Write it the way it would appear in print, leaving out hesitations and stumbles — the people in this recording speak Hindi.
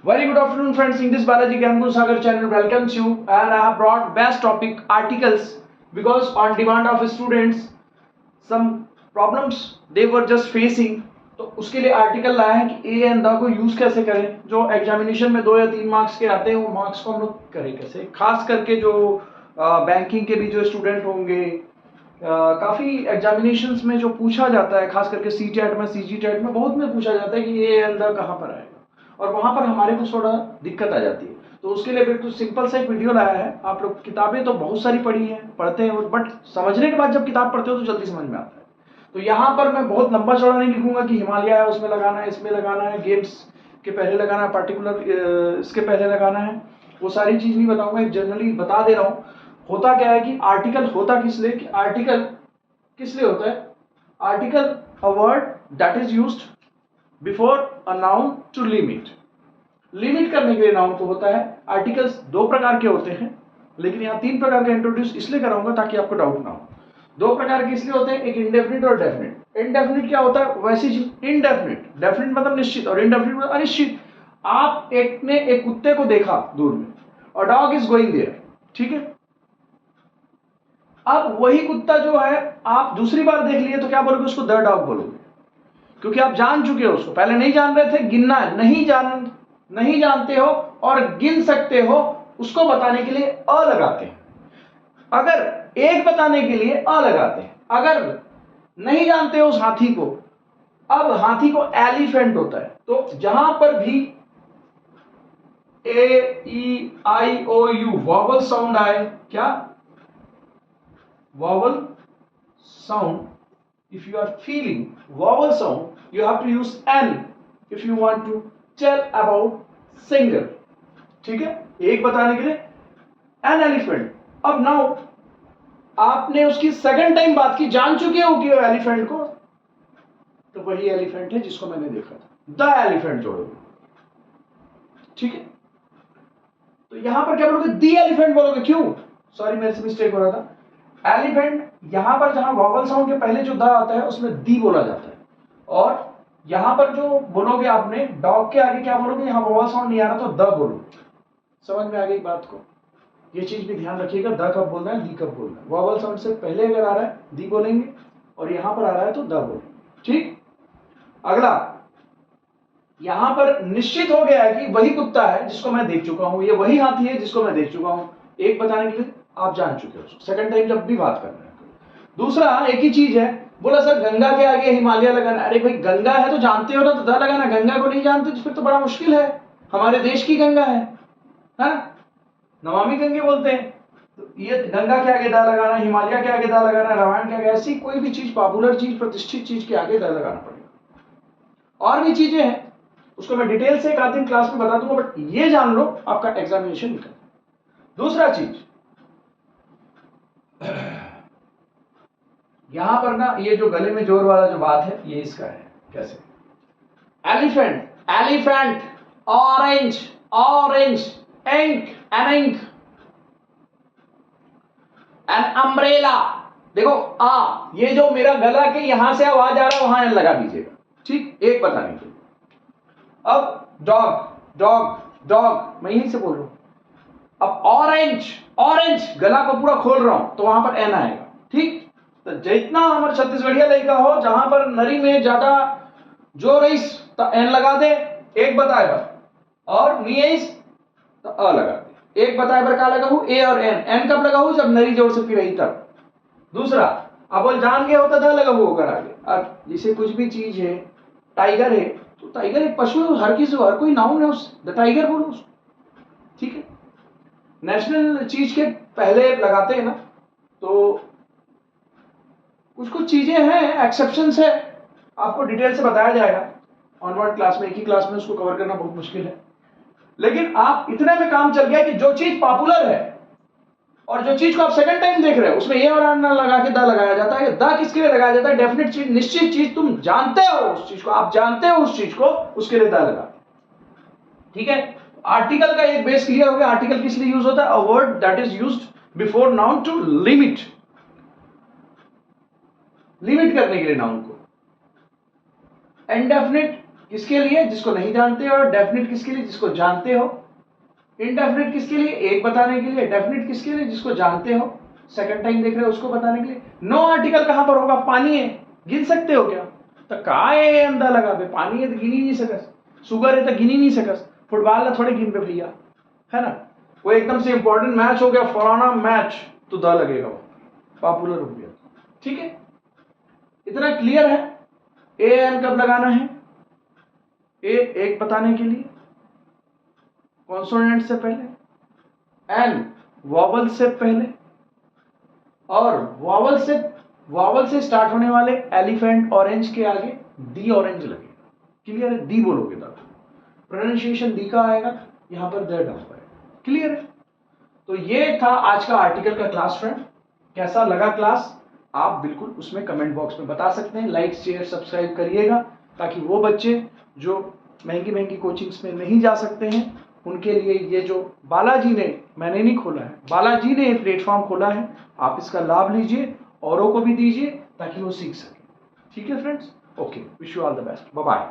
Very good afternoon, friends. In this Balaji Gyangu Sagar channel welcomes you, and I have brought best topic articles because on demand of students, some problems they were just facing. तो उसके लिए आर्टिकल लाया है कि ए एंड द को यूज कैसे करें, जो एग्जामिनेशन में 2 या 3 मार्क्स के आते हैं वो मार्क्स को हम लोग करें कैसे, खास करके जो बैंकिंग के भी जो स्टूडेंट होंगे, काफ़ी एग्जामिनेशंस में जो पूछा जाता है, खास करके सी टेट में, सी जी टेट में बहुत में पूछा जाता है कि ए एंड द कहाँ पर आएगा, और वहाँ पर हमारे को थोड़ा दिक्कत आ जाती है। तो उसके लिए बिल्कुल सिंपल सा एक वीडियो लाया है। आप लोग किताबें तो बहुत सारी पढ़ी हैं, पढ़ते हैं, बट समझने के बाद जब किताब पढ़ते हो तो जल्दी समझ में आता है। तो यहाँ पर मैं बहुत लंबा चौड़ा नहीं लिखूंगा कि हिमालय है उसमें लगाना है, इसमें लगाना है, गेम्स के पहले लगाना है, पार्टिकुलर इसके पहले लगाना है, वो सारी चीज़ नहीं बताऊंगा। एक जनरली बता दे रहा हूँ। होता क्या है कि आर्टिकल होता किस लिए, कि आर्टिकल किस लिए होता है? Article a word that is used before a noun to limit. Limit करने के लिए नाउन को होता है। आर्टिकल्स 2 प्रकार के होते हैं, लेकिन यहाँ 3 प्रकार के इंट्रोड्यूस इसलिए कराऊंगा ताकि आपको डाउट ना हो। 2 प्रकार के इसलिए होते हैं, एक इंडेफिनिट और डेफिनिट। इंडेफिनिट क्या होता है? वैसी चीज इंडेफिनिट, डेफिनिट मतलब निश्चित, और इंडेफिनिट मतलब अनिश्चित। आप एक ने एक कुत्ते को देखा दूर में, और डॉग इज गोइंग देयर, ठीक है। अब वही कुत्ता जो है आप दूसरी बार देख लिए तो क्या बोलोगे? उसको द डॉग बोलोगे, क्योंकि आप जान चुके हो उसको। पहले नहीं जान रहे थे, गिनना है, नहीं जानते हो और गिन सकते हो, उसको बताने के लिए अ लगाते हैं। अगर एक बताने के लिए अ लगाते हैं। अगर नहीं जानते हो उस हाथी को, अब हाथी को एलिफेंट होता है, तो जहां पर भी ए ई आई ओ यू वॉवल साउंड आए, क्या vowel sound, if you are feeling vowel sound you have to use n if you want to tell about singer, ठीक है। एक बताने के लिए an elephant। अब नाउ आपने उसकी सेकंड टाइम बात की, जान चुके हो कि वो एलिफेंट को, तो वही एलिफेंट है जिसको मैंने देखा था, द एलिफेंट जोड़ोगे, ठीक है। तो यहां पर क्या बोलोगे? दी एलिफेंट बोलोगे। क्यों? सॉरी, मेरे से मिस्टेक हो रहा था। एलिफेंट यहां पर जहां वॉवल साउंड के पहले जो द आता है उसमें दी बोला जाता है, और यहां पर जो बोलोगे आपने डॉग के आगे क्या बोलोगे? यहां वॉवल साउंड नहीं आ रहा तो द बोलोगे। समझ में आ गई बात को? ये चीज भी ध्यान रखिएगा, द कब बोलना है, दी कब बोलना है। वॉवल साउंड से पहले अगर आ रहा है दी बोलेंगे, और यहां पर आ रहा है तो द बोलेंगे, ठीक। अगला, यहां पर निश्चित हो गया है कि वही कुत्ता है जिसको मैं देख चुका हूं, ये वही हाथी है जिसको मैं देख चुका हूं। एक बताने के लिए आप जान चुके हो, सेकंड टाइम जब भी बात कर रहे हैं। दूसरा, एक ही चीज है, बोला सर गंगा के आगे हिमालय लगाना। अरे भाई, गंगा है तो जानते हो ना, तो द लगाना। गंगा को नहीं जानते तो फिर तो बड़ा मुश्किल है। हमारे देश की गंगा है ना, नमामि गंगे बोलते हैं। तो ये गंगा के आगे द लगाना, हिमालय के आगे द लगाना, रामायण के आगे, ऐसी कोई भी चीज, पॉपुलर चीज, प्रतिष्ठित चीज के आगे द लगाना पड़ेगा। और भी चीजें हैं, उसको मैं डिटेल से एक आध दिन क्लास में बता दूंगा, बट ये जान लो आपका एग्जामिनेशन निकल। दूसरा चीज, यहां पर ना ये जो गले में जोर वाला जो बात है, ये इसका है। कैसे? Elephant, elephant, orange, orange, ink, an ink, an umbrella. देखो आ, ये जो मेरा गला के यहां से आवाज आ रहा है वहां एन लगा दीजिएगा, ठीक। एक बताने के लिए। अब डॉग, डॉग, डॉग, मैं यहीं से बोल रहा हूं। अब ऑरेंज, ऑरेंज, गला को पूरा खोल रहा हूं तो वहां पर एन आएगा, ठीक। तो जितना हमारे छत्तीसगढ़िया लड़का हो, जहां पर नरी में ज्यादा जो रईस तो एन लगा दे, एक बताए बर, और नीस तो अ लगा दे। एक बताए बर का लगाऊ? ए और एन। एन कब लगाऊ? जब नरी जोर से फिर रही तब। दूसरा, अब बोल जान गए होता था लगाऊ होकर आगे। अब जैसे कुछ भी चीज है, टाइगर है तो टाइगर एक पशु है, हर किसी, हर कोई नाउन है उस, द टाइगर बोलो उसको, ठीक है। नेशनल चीज के पहले लगाते हैं ना, तो कुछ कुछ चीजें हैं, एक्सेप्शंस है, आपको डिटेल से बताया जाएगा ऑनवर्ड क्लास में। एक ही क्लास में उसको कवर करना बहुत मुश्किल है, लेकिन आप इतने में काम चल गया कि जो चीज पॉपुलर है और जो चीज को आप सेकंड टाइम देख रहे हो उसमें ये और ना लगा के द लगाया जाता है। द किसके लिए लगाया जाता है? डेफिनेट चीज, निश्चित चीज, तुम जानते हो उस चीज को, आप जानते हो उस चीज को, उसके लिए द लगा, ठीक है। आर्टिकल का एक बेस क्लियर हो गया। आर्टिकल किस लिए यूज होता है? A word that is used before noun to limit, limit करने के लिए नाउन को। इंडेफिनिट किसके लिए? जिसको नहीं जानते हो। डेफिनेट किसके लिए? जिसको जानते हो। इनडेफिनेट किसके लिए? एक बताने के लिए। डेफिनेट किसके लिए? जिसको जानते हो, सेकंड टाइम देख रहे हो उसको बताने के लिए। नो आर्टिकल कहां पर होगा? पानी है, गिन सकते हो क्या? तो का है अंदा लगा बे, पानी है तो गिन ही नहीं सकस, शुगर है तो गिन ही नहीं सकस, फुटबॉल ना थोड़े गिन पे भैया, है ना। वो एकदम से इंपॉर्टेंट मैच हो गया, फलाना मैच, तो द लगेगा, वो पॉपुलर हो गया। ठीक है, इतना क्लियर है। ए एन कब लगाना है? ए एक बताने के लिए, कॉन्सोनेंट से पहले, एन वॉवल से पहले, और वॉवल से स्टार्ट होने वाले एलिफेंट ऑरेंज के आगे दी ऑरेंज लगेगा। क्लियर है? दी बोलोगे तब प्रोनाउंसिएशन दी का आएगा, यहां पर द डाल पाएगा। क्लियर है? तो ये था आज का आर्टिकल का क्लास फ्रेंड। कैसा लगा क्लास? आप बिल्कुल उसमें कमेंट बॉक्स में बता सकते हैं। लाइक शेयर सब्सक्राइब करिएगा, ताकि वो बच्चे जो महंगी महंगी कोचिंग्स में नहीं जा सकते हैं उनके लिए ये जो बालाजी ने, मैंने नहीं खोला है, बालाजी ने ये प्लेटफॉर्म खोला है, आप इसका लाभ लीजिए, औरों को भी दीजिए ताकि वो सीख सके। ठीक है friends? Okay, wish you all the best, bye bye.